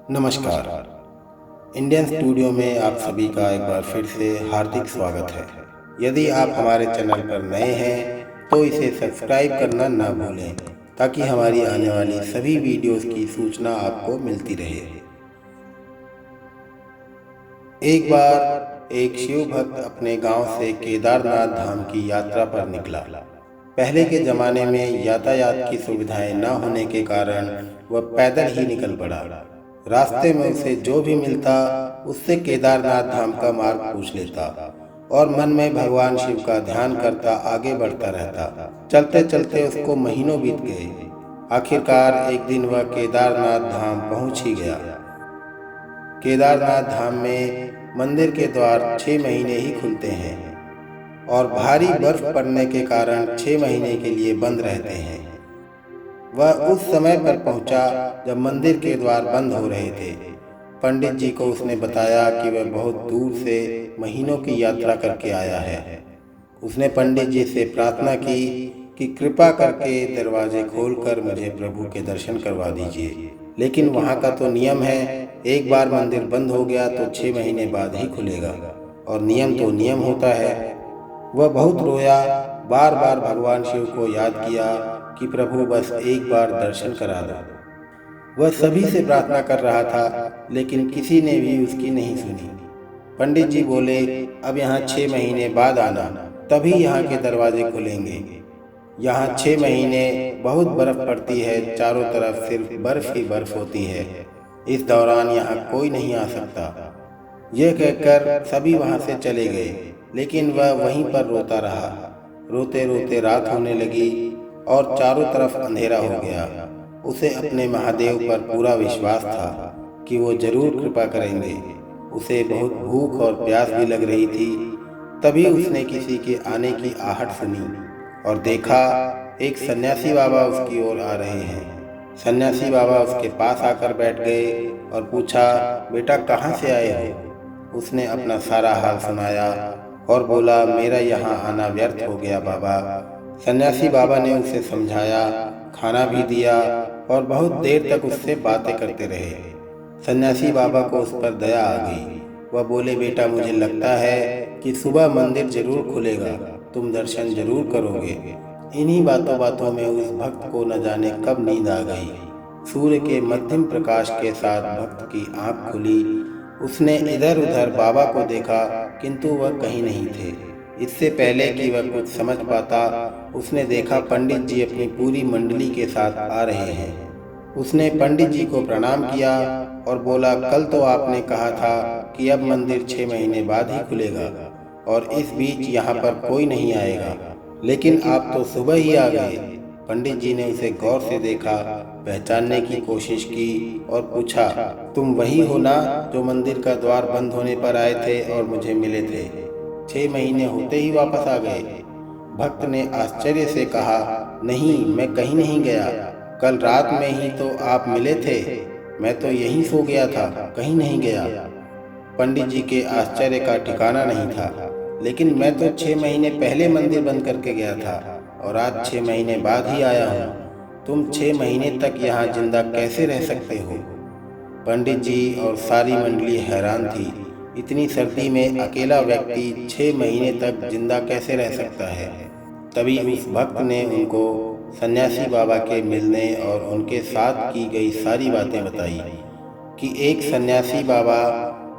नमस्कार। Indian studio में आप सभी का एक बार फिर से हार्दिक स्वागत है। यदि आप हमारे चैनल पर नए हैं तो इसे सब्सक्राइब करना ना भूलें ताकि हमारी आने वाली सभी वीडियोस की सूचना आपको मिलती रहे। एक बार एक शिव भक्त अपने गांव से केदारनाथ धाम की यात्रा पर निकला। पहले के ज़माने में यातायात की सुविधाएं न होने के कारण वह पैदल ही निकल पड़ा। रास्ते में उसे जो भी मिलता उससे केदारनाथ धाम का मार्ग पूछ लेता और मन में भगवान शिव का ध्यान करता आगे बढ़ता रहता। चलते चलते उसको महीनों बीत गए। आखिरकार एक दिन वह केदारनाथ धाम पहुंच ही गया। केदारनाथ धाम में मंदिर के द्वार 6 महीने ही खुलते हैं और भारी बर्फ पड़ने के कारण 6 महीने के लिए बंद रहते हैं। वह उस समय पर पहुंचा जब मंदिर के द्वार बंद हो रहे थे। पंडित जी को उसने बताया कि वह बहुत दूर से महीनों की यात्रा करके आया है। उसने पंडित जी से प्रार्थना की कि कृपा करके दरवाजे खोलकर मुझे प्रभु के दर्शन करवा दीजिए। लेकिन वहाँ का तो नियम है, एक बार मंदिर बंद हो गया तो 6 महीने बाद ही खुलेगा और नियम तो नियम होता है। वह बहुत रोया, बार बार भगवान शिव को याद किया कि प्रभु बस एक बार दर्शन करा दो। वह सभी से प्रार्थना कर रहा था लेकिन किसी ने भी उसकी नहीं सुनी। पंडित जी बोले, अब यहाँ 6 महीने बाद आना, तभी यहाँ के दरवाजे खुलेंगे। यहाँ 6 महीने बहुत बर्फ पड़ती है, चारों तरफ सिर्फ बर्फ ही बर्फ होती है। इस दौरान यहाँ कोई नहीं आ सकता। यह कहकर सभी वहाँ से चले गए, लेकिन वह वहीं पर रोता रहा। रोते रोते रात होने लगी और चारों तरफ अंधेरा हो गया। उसे अपने महादेव पर पूरा विश्वास था कि वो जरूर कृपा करेंगे। उसे बहुत भूख और प्यास भी लग रही थी। तभी उसने किसी के आने की आहट सुनी और देखा एक सन्यासी बाबा उसकी ओर आ रहे हैं। सन्यासी बाबा उसके पास आकर बैठ गए और पूछा, बेटा कहाँ से आए हो? उसने अपना सारा हाल सुनाया और बोला, मेरा यहाँ आना व्यर्थ हो गया बाबा। सन्यासी बाबा ने उसे समझाया, खाना भी दिया और बहुत देर तक उससे बातें करते रहे। सन्यासी बाबा को उस पर दया आ गई। वह बोले, बेटा मुझे लगता है कि सुबह मंदिर जरूर खुलेगा, तुम दर्शन जरूर करोगे। इन्हीं बातों बातों में उस भक्त को न जाने कब नींद आ गई। सूर्य के मध्यम प्रकाश के साथ भक्त की आंख खुली। उसने इधर उधर बाबा को देखा किंतु वह कहीं नहीं थे। इससे पहले कि वह कुछ समझ पाता, उसने देखा पंडित जी अपनी पूरी मंडली के साथ आ रहे हैं। उसने पंडित जी को प्रणाम किया और बोला, कल तो आपने कहा था कि अब मंदिर 6 महीने बाद ही खुलेगा और इस बीच यहाँ पर कोई नहीं आएगा, लेकिन आप तो सुबह ही आ गए। पंडित जी ने उसे गौर से देखा, पहचानने की कोशिश की और पूछा, तुम वही हो ना जो मंदिर का द्वार बंद होने पर आए थे और मुझे मिले थे? 6 महीने होते ही वापस आ गए? भक्त ने आश्चर्य से कहा, नहीं, मैं कहीं नहीं गया। कल रात में ही तो आप मिले थे। मैं तो यहीं सो गया था, कहीं नहीं गया। पंडित जी के आश्चर्य का ठिकाना नहीं था। लेकिन मैं तो 6 महीने पहले मंदिर बंद करके गया था और आज 6 महीने बाद ही आया हूँ। तुम 6 महीने तक यहाँ जिंदा कैसे रह सकते हो? पंडित जी और सारी मंडली हैरान थी। इतनी सर्दी में अकेला व्यक्ति 6 महीने तक जिंदा कैसे रह सकता है? तभी उस भक्त ने उनको सन्यासी बाबा के मिलने और उनके साथ की गई सारी बातें बताई कि एक सन्यासी बाबा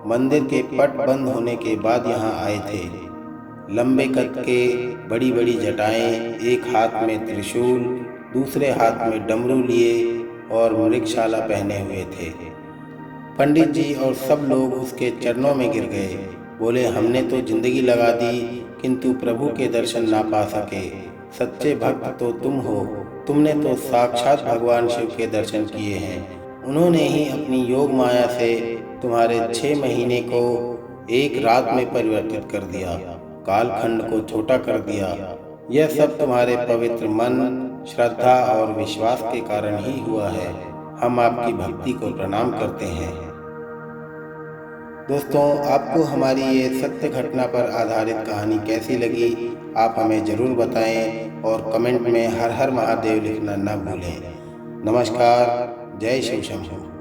मंदिर के पट बंद होने के बाद यहाँ आए थे। लंबे कद के, बड़ी बड़ी जटाएं, एक हाथ में त्रिशूल, दूसरे हाथ में डमरू लिए और मृगशाला पहने हुए थे। पंडित जी और सब लोग उसके चरणों में गिर गए। बोले, हमने तो जिंदगी लगा दी किंतु प्रभु के दर्शन ना पा सके। सच्चे भक्त तो तुम हो। तुमने तो साक्षात भगवान शिव के दर्शन किए हैं। उन्होंने ही अपनी योग माया से तुम्हारे 6 महीने को एक रात में परिवर्तित कर दिया, कालखंड को छोटा कर दिया। यह सब तुम्हारे पवित्र मन, श्रद्धा और विश्वास के कारण ही हुआ है। हम आपकी भक्ति को प्रणाम करते हैं। दोस्तों, आपको हमारी ये सत्य घटना पर आधारित कहानी कैसी लगी, आप हमें ज़रूर बताएं और कमेंट में हर हर महादेव लिखना न भूलें। नमस्कार। जय शिव शंभू।